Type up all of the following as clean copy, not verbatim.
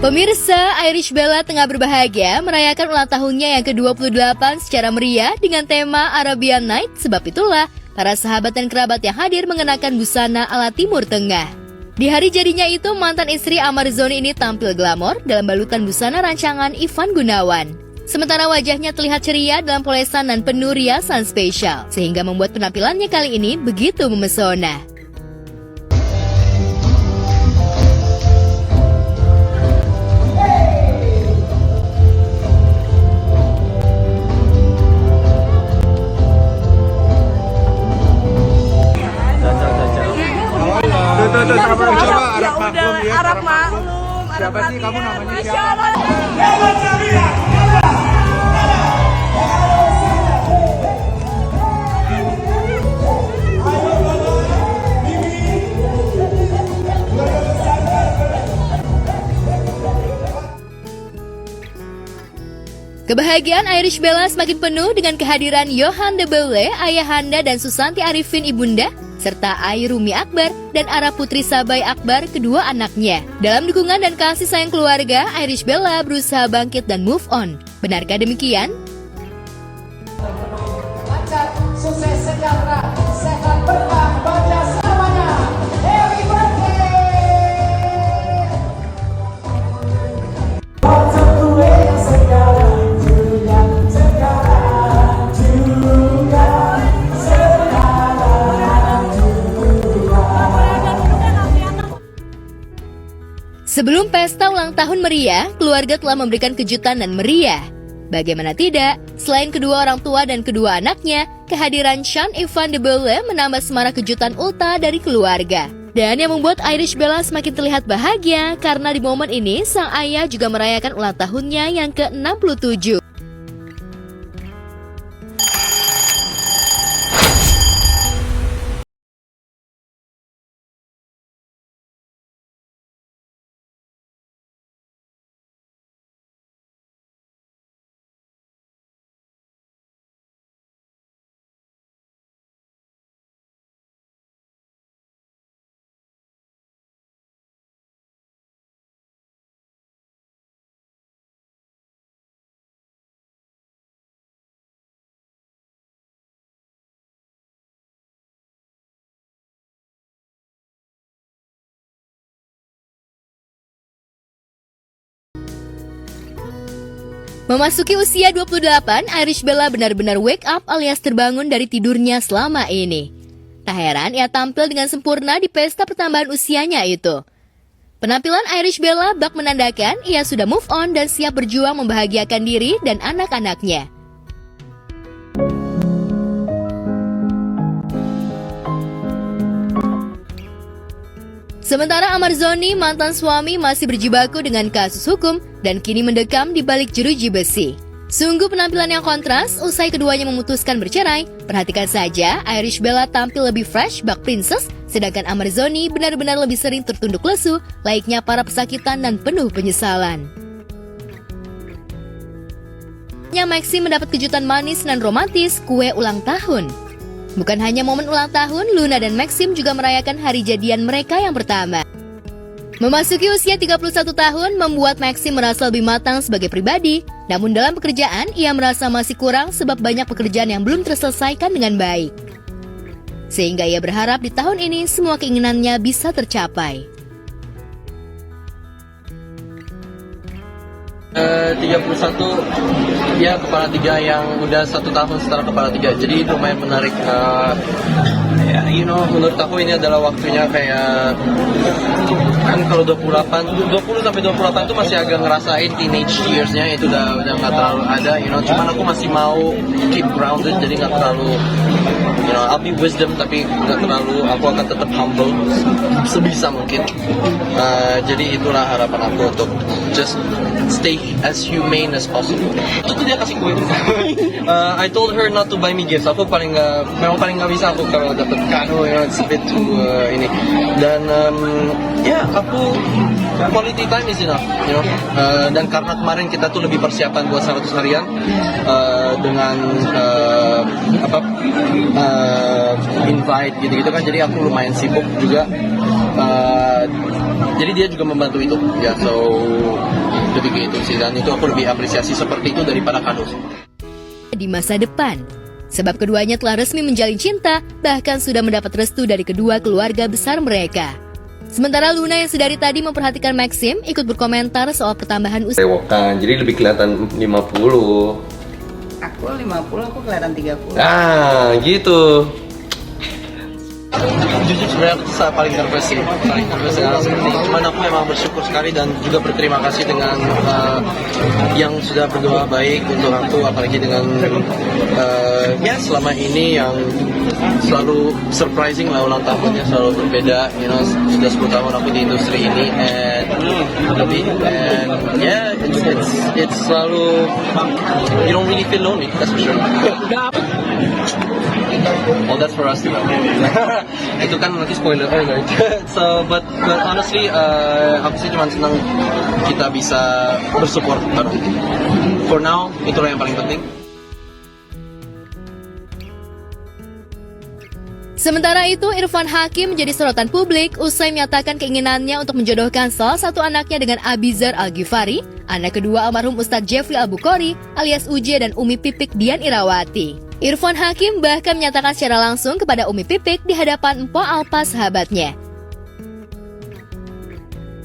Pemirsa, Irish Bella tengah berbahagia merayakan ulang tahunnya yang ke-28 secara meriah dengan tema Arabian Night. Sebab itulah, para sahabat dan kerabat yang hadir mengenakan busana ala Timur Tengah. Di hari jadinya itu, mantan istri Amarzoni ini tampil glamor dalam balutan busana rancangan Ivan Gunawan. Sementara wajahnya terlihat ceria dalam polesan dan penuh riasan spesial, sehingga membuat penampilannya kali ini begitu memesona. Arab maklum. Siapa sih kamu namanya siapa? Kebahagiaan Irish Bella semakin penuh dengan kehadiran Johan de Beule, ayahanda, dan Susanti Arifin ibunda, serta Airumi Akbar dan Ara Putri Sabai Akbar, kedua anaknya. Dalam dukungan dan kasih sayang keluarga, Irish Bella berusaha bangkit dan move on. Benarkah demikian? Lancar, sukses, sejahtera, sehat, berkah, bahagia selamanya. Happy birthday! Waktu gue yang sekarang juga sekarang juga sekarang juga. Sebelum pesta ulang tahun meriah, keluarga telah memberikan kejutan dan meriah. Bagaimana tidak, selain kedua orang tua dan kedua anaknya, kehadiran Sean Ivan de Beule menambah semarak kejutan ulta dari keluarga. Dan yang membuat Irish Bella semakin terlihat bahagia karena di momen ini sang ayah juga merayakan ulang tahunnya yang ke-67. Memasuki usia 28, Irish Bella benar-benar wake up alias terbangun dari tidurnya selama ini. Tak heran ia tampil dengan sempurna di pesta pertambahan usianya itu. Penampilan Irish Bella bak menandakan ia sudah move on dan siap berjuang membahagiakan diri dan anak-anaknya. Sementara Amarzoni, mantan suami, masih berjibaku dengan kasus hukum dan kini mendekam di balik jeruji besi. Sungguh penampilan yang kontras usai keduanya memutuskan bercerai. Perhatikan saja, Irish Bella tampil lebih fresh bak princess, sedangkan Amarzoni benar-benar lebih sering tertunduk lesu, layaknya para pesakitan dan penuh penyesalan. Maxim mendapat kejutan manis dan romantis, kue ulang tahun. Bukan hanya momen ulang tahun, Luna dan Maxim juga merayakan hari jadian mereka yang pertama. Memasuki usia 31 tahun membuat Maxim merasa lebih matang sebagai pribadi, namun dalam pekerjaan ia merasa masih kurang sebab banyak pekerjaan yang belum terselesaikan dengan baik. Sehingga ia berharap di tahun ini semua keinginannya bisa tercapai. 31 ya, kepala tiga yang udah 1 tahun setelah kepala tiga, jadi lumayan menarik. Menurut aku ini adalah waktunya kayak kan kalau 20 sampai 28 tuh masih agak ngerasain teenage years-nya, itu udah nggak terlalu ada, cuman aku masih mau keep grounded, jadi nggak terlalu I'll be wisdom tapi nggak terlalu, aku akan tetap humble sebisa mungkin. Jadi itulah harapan aku untuk just stay as humane as possible. Itu tuh dia kasih kue. I told her not to buy me gifts. Aku memang paling nggak bisa aku kalau dapet kado, it's a bit too ini. Dan aku quality time is enough, dan karena kemarin kita tuh lebih persiapan buat 100 harian dengan invite gitu-gitu kan, jadi aku lumayan sibuk juga. jadi dia juga membantu itu ya, so lebih gitu sih, dan itu aku lebih apresiasi seperti itu daripada kado. Di masa depan, sebab keduanya telah resmi menjalin cinta, bahkan sudah mendapat restu dari kedua keluarga besar mereka. Sementara Luna yang sedari tadi memperhatikan Maxim ikut berkomentar soal pertambahan usia. Rewokan, jadi lebih kelihatan 50. Aku 50, aku kelihatan 30. Ah, gitu. Jujur sebenarnya aku paling nervous sih, paling nervous dengan hal seperti ini. Cuman aku memang bersyukur sekali dan juga berterima kasih dengan yang sudah berdoa baik untuk aku, apalagi dengan ya selama ini yang selalu surprising lah ulang tahunnya, selalu berbeda, you know, sudah 10 tahun aku di industri ini and yeah, it's selalu, you don't really feel lonely, that's for sure. Oh, that's for us to know. Itu kan nanti spoiler alert. So, but honestly, aku sih cuma senang kita bisa bersupport bareng. For now, itulah yang paling penting. Sementara itu, Irfan Hakim menjadi sorotan publik usai menyatakan keinginannya untuk menjodohkan salah satu anaknya dengan Abizar Al-Ghifari, anak kedua almarhum Ustadz Jeffrey Al-Bukhari alias Uje dan Umi Pipik Dian Irawati. Irfan Hakim bahkan menyatakan secara langsung kepada Umi Pipik di hadapan Mpok Alpa sahabatnya.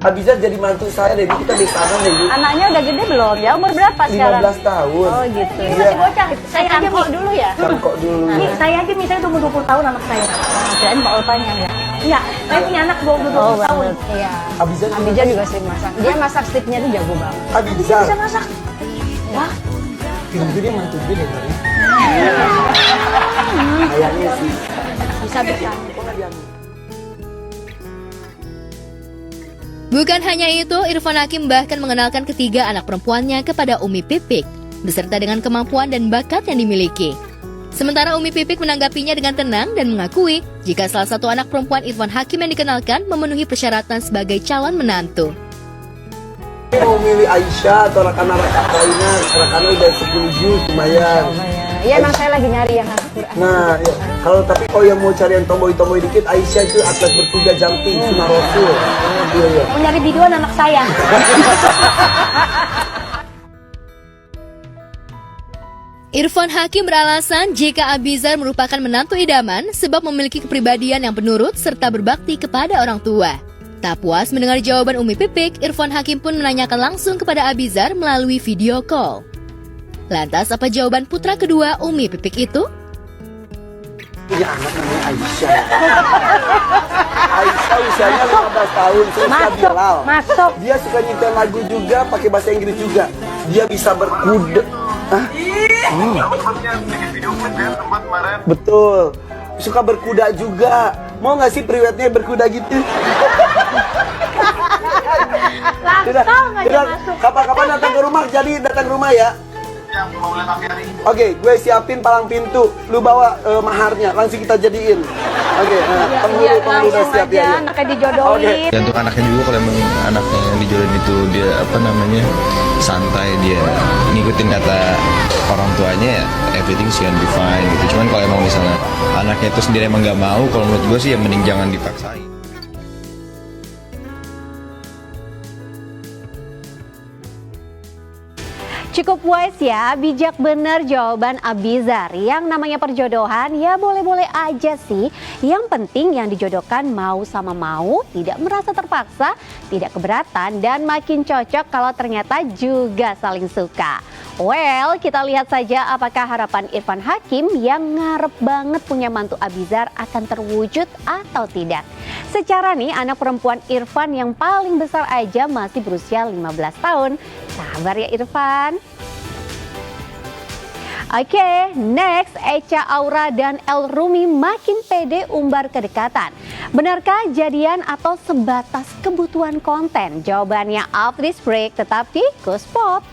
Abizar jadi mantu saya deh, kita besaran deh. Anaknya udah gede belum ya? Umur berapa sekarang? 15 tahun. Oh gitu. Iya. Masih bocah. Saya aja kok dulu ya. Cangkok dulu. Nih, saya aja misalnya umur 20 tahun anak saya. Kirain Mbak Olpanya ya. Iya, saya punya anak 20 tahun. Iya. Abizar juga sering masak. Dia masak steaknya tuh jago banget. Abizar. Bisa masak. Wah, Itu dia mantu gue deh. Kayaknya sih. bisa. Bukan hanya itu, Irfan Hakim bahkan mengenalkan ketiga anak perempuannya kepada Umi Pipik, beserta dengan kemampuan dan bakat yang dimiliki. Sementara Umi Pipik menanggapinya dengan tenang dan mengakui jika salah satu anak perempuan Irfan Hakim yang dikenalkan memenuhi persyaratan sebagai calon menantu. Mau milih Aisyah atau rekan-rekan lainnya, rekan-rekan udah 10 juz lumayan. Iya, emang saya lagi nyari yang hafal Quran. Nah, ya. Kalau yang mau cari yang tomboy-tomboy dikit, Aisyah itu atlet berkuda jumping, Sunnah Rasul. Iya. Mau nyari biduan anak saya. Irfan Hakim beralasan jika Abizar merupakan menantu idaman sebab memiliki kepribadian yang penurut serta berbakti kepada orang tua. Tak puas mendengar jawaban Umi Pipik, Irfan Hakim pun menanyakan langsung kepada Abizar melalui video call. Lantas apa jawaban putra kedua Umi Pipik itu? Punya anak namanya Aisyah. Aisyah usianya 15 tahun, terus Bilal. Masuk. Dia suka nyetel lagu juga, pakai bahasa Inggris juga. Dia bisa berkuda. Hah? Betul. Suka berkuda juga. Mau nggak sih priwetnya berkuda gitu? Langsung aja masuk. Kapan-kapan datang ke rumah, jadi datang ke rumah ya. Oke, gue siapin palang pintu. Lu bawa maharnya, langsung kita jadiin. Oke, penghulu udah siap ya. Anaknya dijodohin. Untuk anaknya juga, kalau emang anaknya yang dijodohin itu dia santai, dia ngikutin kata orang tuanya, ya everything's gonna be fine gitu. Cuman kalau emang misalnya anaknya itu sendiri emang nggak mau, kalau menurut gue sih ya mending jangan dipaksain. Cukup wise ya, bijak bener jawaban Abizar. Yang namanya perjodohan ya boleh-boleh aja sih. Yang penting yang dijodohkan mau sama mau, tidak merasa terpaksa, tidak keberatan, dan makin cocok kalau ternyata juga saling suka. Well, kita lihat saja apakah harapan Irfan Hakim yang ngarep banget punya mantu Abizar akan terwujud atau tidak. Secara nih, anak perempuan Irfan yang paling besar aja masih berusia 15 tahun. Sabar ya Irfan. Oke, next, Echa Aura dan El Rumi makin pede umbar kedekatan. Benarkah jadian atau sebatas kebutuhan konten? Jawabannya after this break, tetap di Kuspop.